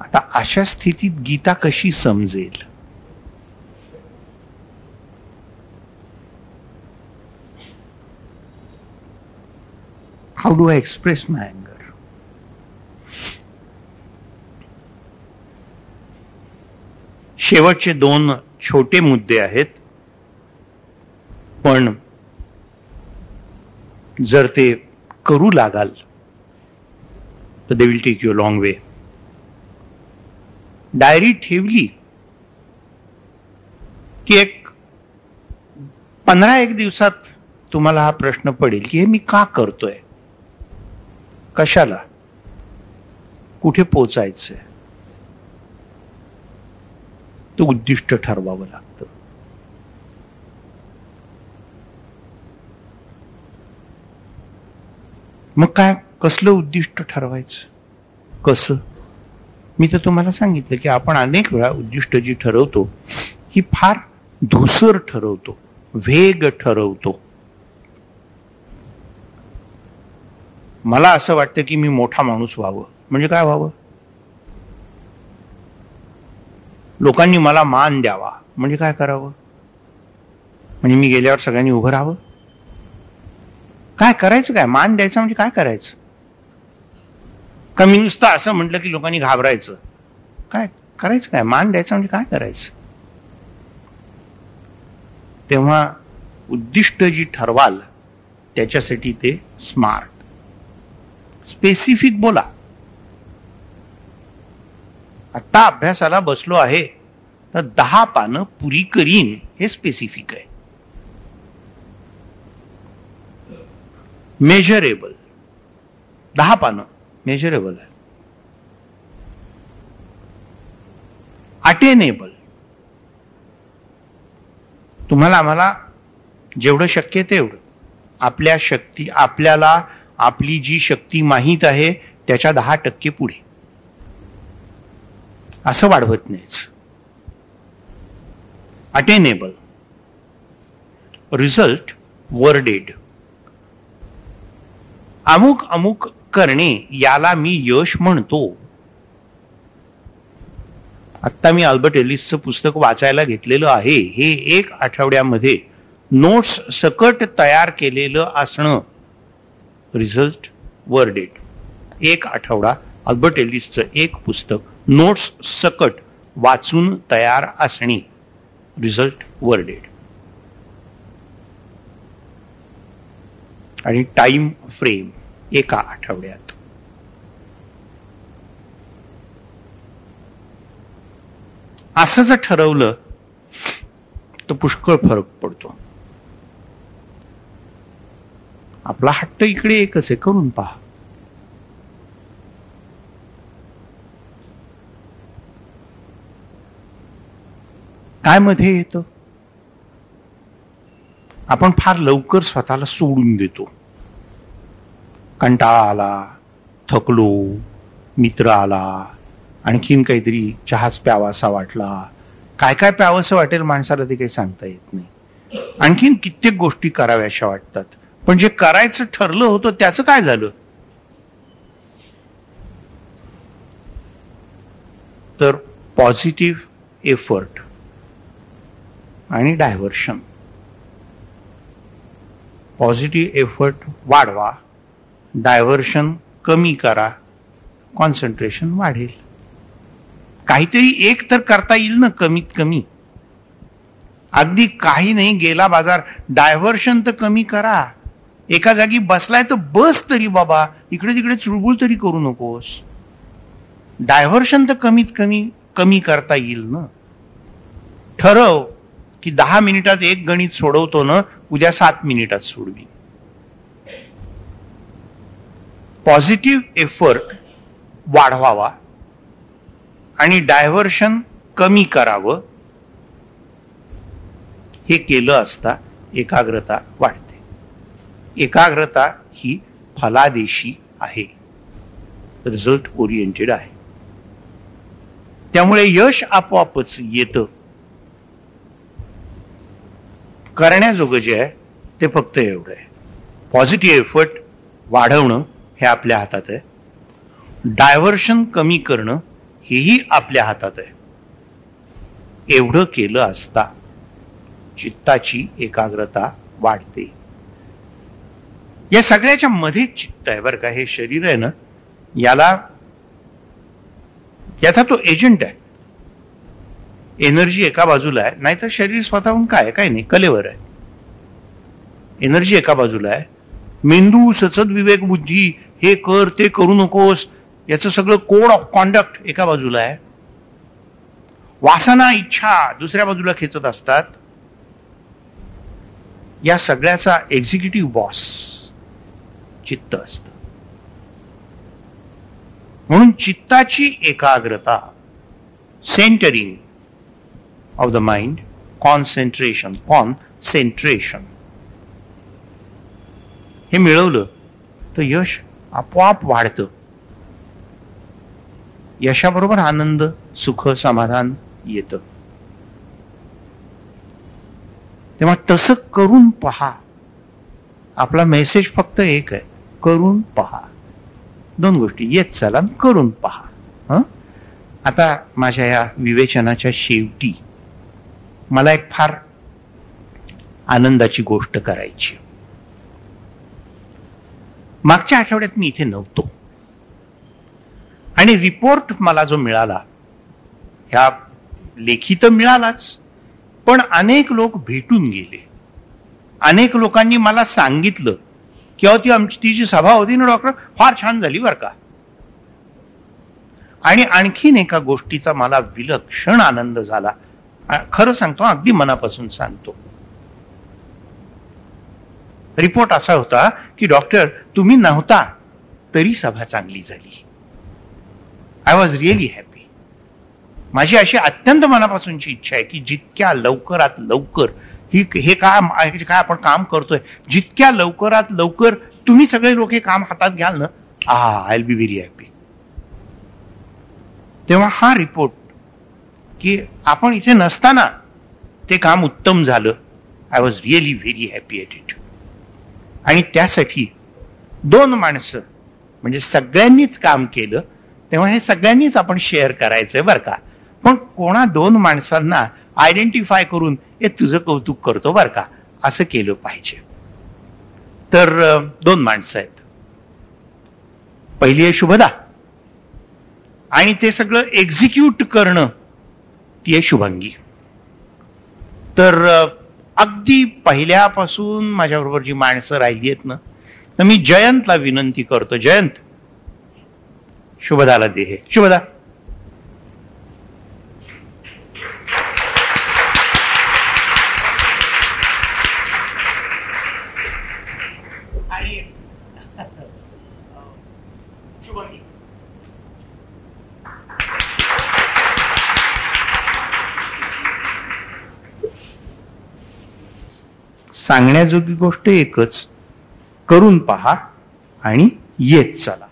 आता अशा स्थितीत गीता कशी समजेल? हाऊ डू आय एक्सप्रेस माय अँगर? शेवटचे दोन छोटे मुद्दे आहेत, पण जर ते करू लागाल तर they will take you a long way. Diary ठेवली की 15 दिवसात तुम्हाला हा प्रश्न पडेल की हे मी का करतोय, कशाला, कुठे पोचायचंय. तो उद्दिष्ट ठरवावं लागतं. मग काय, कसलं उद्दिष्ट ठरवायचं, कसं? मी तर तुम्हाला सांगितलं की आपण अनेक वेळा उद्दिष्ट जी ठरवतो ही फार धूसर ठरवतो, वेग ठरवतो. मला असं वाटतं की मी मोठा माणूस व्हावं. म्हणजे काय व्हावं? लोकांनी मला मान द्यावा. म्हणजे काय करावं? म्हणजे मी गेल्यावर सगळ्यांनी उभं राहावं. काय करायचं? काय मान द्यायचं म्हणजे काय करायचं? का मी नुसतं असं म्हटलं की लोकांनी घाबरायचं? काय करायचं? काय मान द्यायचं म्हणजे काय करायचं? तेव्हा उद्दिष्ट जी ठरवाल त्याच्यासाठी ते स्मार्ट, स्पेसिफिक बोला. आता अभ्यासाला बसलो आहे तर 10 पानं पुरी करीन, हे स्पेसिफिक आहे. मेजरेबल, 10 पानं मेजरेबल आहे. अटेनेबल, तुम्हाला आम्हाला जेवढं शक्य तेवढं, आपल्याला आपली जी शक्ती माहीत आहे त्याच्या 10% पुढे, असं वाढवत नाहीच. अटेनेबल. Result worded. अमुक अमुक करणे याला मी यश म्हणतो. आता मी अल्बर्ट एलिसचं पुस्तक वाचायला घेतलेलं आहे. हे 1 आठवड्यामध्ये नोट्स सकट तयार केलेलं असणं रिझल्ट वर्डेड. 1 आठवडा अल्बर्ट एलिसचं एक पुस्तक नोट्स सकट वाचून तयार असणे रिझल्ट वर्डेड. आणि टाइम फ्रेम 1 आठवड्यात. असं जर ठरवलं तर पुष्कळ फरक पडतो. आपला हट्ट इकडे एकच आहे, करून पहा. काय मध्ये येतं? आपण फार लवकर स्वतःला सोडून देतो. कंटाळा आला, थकलो, मित्र आला, आणखीन काहीतरी चहाच प्यावासा वाटला, काय काय प्यावंसं वाटेल माणसाला ते काही सांगता येत नाही. आणखीन कित्येक गोष्टी कराव्याशा वाटतात, पण जे करायचं ठरलं होतं त्याचं काय झालं? तर पॉझिटिव्ह एफर्ट आणि डायव्हर्शन. पॉझिटिव्ह एफर्ट वाढवा, डायव्हर्शन कमी करा, कॉन्सन्ट्रेशन वाढेल. काहीतरी एक तर करता येईल ना कमीत कमी. अगदी काही नाही, गेला बाजार, डायव्हर्शन तर कमी करा. एका जागी बसलाय तर बस तरी बाबा, इकडे तिकडे चुळबुळ तरी करू नकोस. डायव्हर्शन तर कमीत कमी कमी करता येईल ना. ठरव की 10 मिनिटात एक गणित सोडवतो ना, उद्या 7 मिनिटात सोडवी. पॉझिटिव्ह एफर्ट वाढवावा आणि डायव्हर्शन कमी करावं. हे केलं असता एकाग्रता वाढते. एकाग्रता ही फलादेशी आहे, रिझल्ट ओरिएंटेड आहे. त्यामुळे यश आपोआपच येतं. करण्याजोगं जे आहे ते फक्त एवढं आहे, पॉझिटिव्ह एफर्ट वाढवणं हे आपल्या हातात आहे. डायव्हर्शन कमी करणं हेही आपल्या हातात आहे. एवढं केलं असता चित्ताची एकाग्रता वाढते. या सगळ्याच्या मध्ये चित्त आहे बरं का. हे शरीर आहे ना, याचा तो एजंट आहे. एनर्जी एका बाजूला आहे, नाहीतर शरीर स्वतःहून काय नाही, कलेवर आहे. एनर्जी एका बाजूला आहे, मेंदू, सचत विवेक बुद्धी, हे कर ते करू नकोस, याचं सगळं कोड ऑफ कॉन्डक्ट एका बाजूला आहे. वासना, इच्छा दुसऱ्या बाजूला खेचत असतात. या सगळ्याचा एक्झिक्युटिव्ह बॉस चित्त असतं. म्हणून चित्ताची एकाग्रता, centering of the mind, concentration हे मिळवलं तर यश आपोआप वाढतं. यशाबरोबर आनंद, सुख, समाधान येतं. तेव्हा तसं करून पहा. आपला मेसेज फक्त एक आहे, करून पहा. 2 गोष्टी, येत चला करून पहा. आता माझ्या या विवेचनाच्या शेवटी मला एक फार आनंदाची गोष्ट करायची. मागच्या आठवड्यात मी इथे नव्हतो आणि रिपोर्ट मला जो मिळाला, ह्या लेखी तर मिळालाच, पण अनेक लोक भेटून गेले. अनेक लोकांनी मला सांगितलं की ती जी सभा होती ना डॉक्टर, फार छान झाली बरं का. आणि आणखीन एका गोष्टीचा मला विलक्षण आनंद झाला. खरं सांगतो, अगदी मनापासून सांगतो. रिपोर्ट असा होता की डॉक्टर, तुम्ही नव्हता तरी सभा चांगली झाली. I was really happy. माझी अशी अत्यंत मनापासूनची इच्छा आहे की जितक्या लवकरात लवकर हे काम काय आपण काम करतोय, जितक्या लवकरात लवकर तुम्ही सगळे लोक हे काम हातात घ्याल ना, I will be very happy. तेव्हा हा रिपोर्ट की आपण इथे नसताना ते काम उत्तम झालं, I was really very happy at it. आणि त्यासाठी 2 माणसं म्हणजे सगळ्यांनीच काम केलं. तेव्हा हे सगळ्यांनीच आपण शेअर करायचंय बरं का. पण कोणा 2 माणसांना आयडेंटिफाय करून हे तुझं कौतुक करतो बरं का, असं केलं पाहिजे. तर 2 माणसं आहेत. पहिली आहे शुभदा, आणि ते सगळं एक्झिक्यूट करणं ती आहे शुभांगी. तर अगदी पहिल्यापासून माझ्याबरोबर जी माणसं राहिली आहेत ना, तर मी जयंतला विनंती करतो, जयंत शुभदाला दे हे. शुभदा. आणि सांगण्याजोगी गोष्ट एकच, करून पहा आणि येत चला.